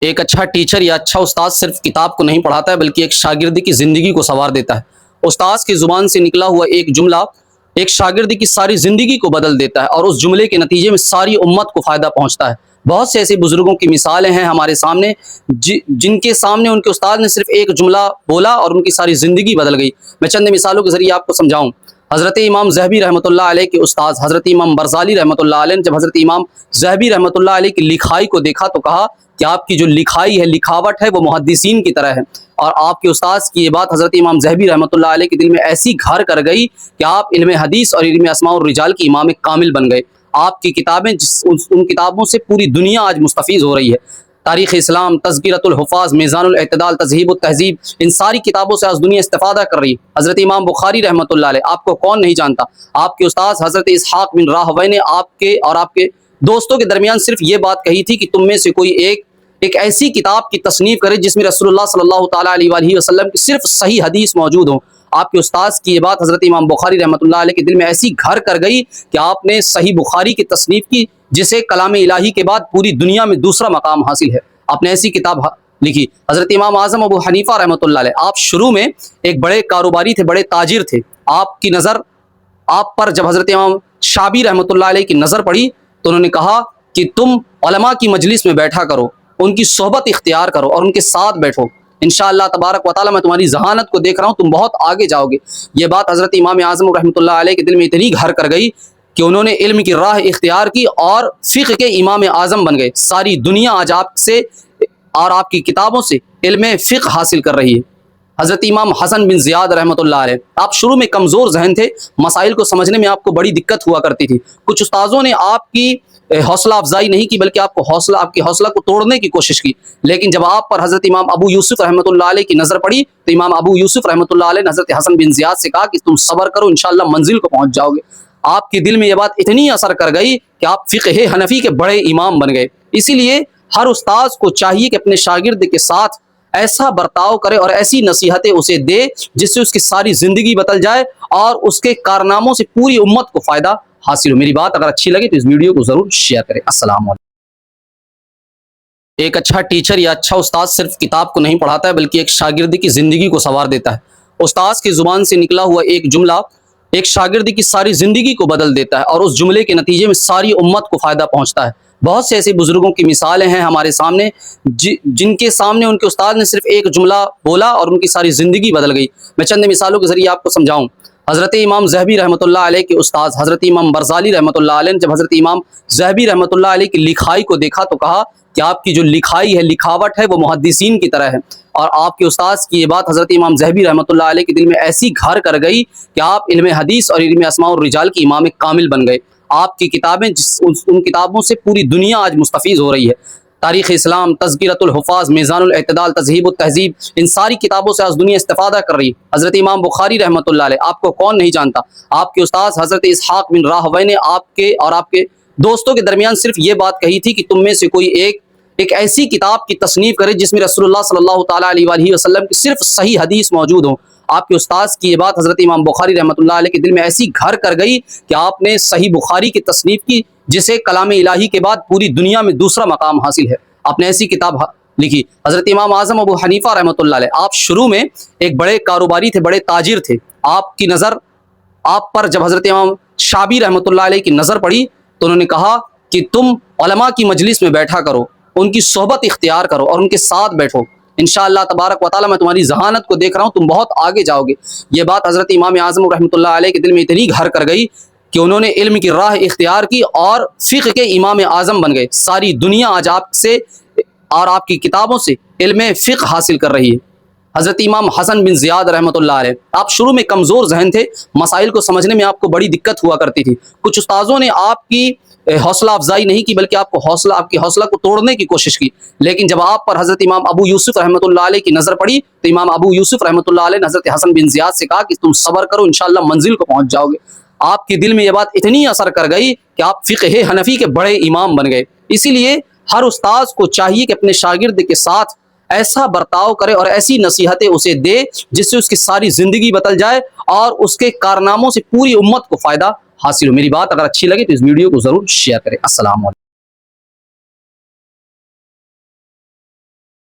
ایک اچھا ٹیچر یا اچھا استاد صرف کتاب کو نہیں پڑھاتا ہے بلکہ ایک شاگرد کی زندگی کو سنوار دیتا ہے۔ استاد کی زبان سے نکلا ہوا ایک جملہ ایک شاگرد کی ساری زندگی کو بدل دیتا ہے اور اس جملے کے نتیجے میں ساری امت کو فائدہ پہنچتا ہے۔ بہت سے ایسے بزرگوں کی مثالیں ہیں ہمارے سامنے جن کے سامنے ان کے استاد نے صرف ایک جملہ بولا اور ان کی ساری زندگی بدل گئی۔ میں چند مثالوں کے ذریعے آپ کو سمجھاؤں۔ حضرت امام ذہبی رحمۃ اللہ علیہ کے استاد حضرت امام برزالی رحمۃ اللہ علیہ نے جب حضرت امام ذہبی رحمۃ اللہ علیہ کی لکھائی کو دیکھا تو کہا کہ آپ کی جو لکھائی ہے، لکھاوٹ ہے، وہ محدثین کی طرح ہے۔ اور آپ کے استاد کی یہ بات حضرت امام ذہبی رحمۃ اللہ علیہ کے دل میں ایسی گھر کر گئی کہ آپ علم حدیث اور علم اسماء الرجال کی امام کامل بن گئے۔ آپ کی کتابیں ان کتابوں سے پوری دنیا آج مستفیض ہو رہی ہے۔ تاریخ اسلام، تذکرۃ الحفاظ، میزان الاعتدال، تذہیب التہذیب، ان ساری کتابوں سے آج دنیا استفادہ کر رہی ہے۔ حضرت امام بخاری رحمۃ اللہ علیہ، آپ کو کون نہیں جانتا؟ آپ کے استاد حضرت اسحاق بن راہویہ نے آپ کے دوستوں کے درمیان صرف یہ بات کہی تھی کہ تم میں سے کوئی ایک ایسی کتاب کی تصنیف کرے جس میں رسول اللہ صلی اللہ تعالیٰ علیہ وآلہ وسلم کی صرف صحیح حدیث موجود ہوں۔ آپ کے استاد کی یہ بات حضرت امام بخاری رحمۃ اللہ علیہ کے دل میں ایسی گھر کر گئی کہ آپ نے صحیح بخاری کی تصنیف کی، جسے کلام الہی کے بعد پوری دنیا میں دوسرا مقام حاصل ہے۔ آپ نے ایسی کتاب لکھی۔ حضرت امام اعظم ابو حنیفہ رحمۃ اللہ علیہ، آپ شروع میں ایک بڑے کاروباری تھے، بڑے تاجر تھے۔ آپ پر جب حضرت امام شابی رحمۃ اللہ علیہ کی نظر پڑی تو انہوں نے کہا کہ تم علماء کی مجلس میں بیٹھا کرو، ان کی صحبت اختیار کرو اور ان کے ساتھ بیٹھو، انشاءاللہ تبارک و تعالی میں تمہاری ذہانت کو دیکھ رہا ہوں، تم بہت آگے جاؤ گے۔ یہ بات حضرت امام اعظم رحمۃ اللہ علیہ کے دل میں اتنی گھر کر گئی کہ انہوں نے علم کی راہ اختیار کی اور فقہ کے امام اعظم بن گئے۔ ساری دنیا آج آپ سے اور آپ کی کتابوں سے علم فقہ حاصل کر رہی ہے۔ حضرت امام حسن بن زیاد رحمۃ اللہ علیہ، آپ شروع میں کمزور ذہن تھے، مسائل کو سمجھنے میں آپ کو بڑی دقت ہوا کرتی تھی۔ کچھ استاذوں نے آپ کی حوصلہ افزائی نہیں کی بلکہ آپ کی حوصلہ کو توڑنے کی کوشش کی، لیکن جب آپ پر حضرت امام ابو یوسف رحمۃ اللہ علیہ کی نظر پڑی تو امام ابو یوسف رحمۃ اللہ علیہ نے حضرت حسن بن زیاد سے کہا کہ تم صبر کرو، انشاءاللہ منزل کو پہنچ جاؤ گے۔ آپ کے دل میں یہ بات اتنی اثر کر گئی کہ آپ فقہ حنفی کے بڑے امام بن گئے۔ اسی لیے ہر استاذ کو چاہیے کہ اپنے شاگرد کے ساتھ ایسا برتاؤ کرے اور ایسی نصیحتیں اسے دے جس سے اس کی ساری زندگی بدل جائے اور اس کے کارناموں سے پوری امت کو فائدہ حاصل ہو۔ میری بات اگر اچھی لگے تو اس ویڈیو کو ضرور شیئر کریں۔ السلام علیکم۔ ایک اچھا ٹیچر یا اچھا استاد صرف کتاب کو نہیں پڑھاتا ہے بلکہ ایک شاگرد کی زندگی کو سنوار دیتا ہے۔ استاد کی زبان سے نکلا ہوا ایک جملہ ایک شاگرد کی ساری زندگی کو بدل دیتا ہے اور اس جملے کے نتیجے میں ساری امت کو فائدہ پہنچتا ہے۔ بہت سے ایسے بزرگوں کی مثالیں ہیں ہمارے سامنے جن کے سامنے ان کے استاد نے صرف ایک جملہ بولا اور ان کی ساری زندگی بدل گئی۔ میں چند مثالوں کے ذریعے آپ کو سمجھاؤں۔ حضرت امام ذہبی رحمۃ اللہ علیہ کے استاد حضرت امام برزالی رحمۃ اللہ علیہ نے جب حضرت امام ذہبی رحمۃ اللہ علیہ کی لکھائی کو دیکھا تو کہا کہ آپ کی جو لکھائی ہے، لکھاوٹ ہے، وہ محدثین کی طرح ہے۔ اور آپ کے استاد کی یہ بات حضرت امام ذہبی رحمۃ اللہ علیہ کے دل میں ایسی گھر کر گئی کہ آپ علم حدیث اور علم اسماء الرجال کی امام کامل بن گئے۔ آپ کی کتابیں ان کتابوں سے پوری دنیا آج مستفیض ہو رہی ہے۔ تاریخ اسلام، تذکرۃ الحفاظ، میزان الاعتدال، تذہیب التہذیب، ان ساری کتابوں سے آج دنیا استفادہ کر رہی ہے۔ حضرت امام بخاری رحمۃ اللہ علیہ، آپ کو کون نہیں جانتا؟ آپ کے استاد حضرت اسحاق بن راہویہ نے آپ کے دوستوں کے درمیان صرف یہ بات کہی تھی کہ تم میں سے کوئی ایک ایسی کتاب کی تصنیف کرے جس میں رسول اللہ صلی اللہ تعالیٰ علیہ وآلہ وسلم کی صرف صحیح حدیث موجود ہوں۔ آپ کے استاد کی یہ بات حضرت امام بخاری رحمۃ اللہ علیہ کے دل میں ایسی گھر کر گئی کہ آپ نے صحیح بخاری کی تصنیف کی، جسے کلام الہی کے بعد پوری دنیا میں دوسرا مقام حاصل ہے۔ آپ نے ایسی کتاب لکھی۔ حضرت امام اعظم ابو حنیفہ رحمۃ اللہ علیہ، آپ شروع میں ایک بڑے کاروباری تھے، بڑے تاجر تھے۔ آپ پر جب حضرت امام شابی رحمۃ اللہ علیہ کی نظر پڑی تو انہوں نے کہا کہ تم علماء کی مجلس میں بیٹھا کرو، ان کی صحبت اختیار کرو اور ان کے ساتھ بیٹھو، انشاءاللہ تبارک و تعالی میں تمہاری ذہانت کو دیکھ رہا ہوں، تم بہت آگے جاؤ گے۔ یہ بات حضرت امام اعظم رحمۃ اللہ علیہ کے دل میں اتنی گھر کر گئی کہ انہوں نے علم کی راہ اختیار کی اور فقہ کے امام اعظم بن گئے۔ ساری دنیا آج آپ سے اور آپ کی کتابوں سے علم فقہ حاصل کر رہی ہے۔ حضرت امام حسن بن زیاد رحمۃ اللہ علیہ، آپ شروع میں کمزور ذہن تھے، مسائل کو سمجھنے میں آپ کو بڑی دقت ہوا کرتی تھی۔ کچھ استاذوں نے آپ کی حوصلہ افزائی نہیں کی بلکہ آپ کی حوصلہ کو توڑنے کی کوشش کی، لیکن جب آپ پر حضرت امام ابو یوسف رحمۃ اللہ علیہ کی نظر پڑی تو امام ابو یوسف رحمۃ اللہ علیہ نے حضرت حسن بن زیاد سے کہا کہ تم صبر کرو، انشاءاللہ منزل کو پہنچ جاؤ گے۔ آپ کے دل میں یہ بات اتنی اثر کر گئی کہ آپ فقہ حنفی کے بڑے امام بن گئے۔ اسی لیے ہر استاذ کو چاہیے کہ اپنے شاگرد کے ساتھ ایسا برتاؤ کرے اور ایسی نصیحتیں اسے دے جس سے اس کی ساری زندگی بدل جائے اور اس کے کارناموں سے پوری امت کو فائدہ حاصل ہو۔ میری بات اگر اچھی لگے تو اس ویڈیو کو ضرور شیئر کریں۔ السلام علیکم۔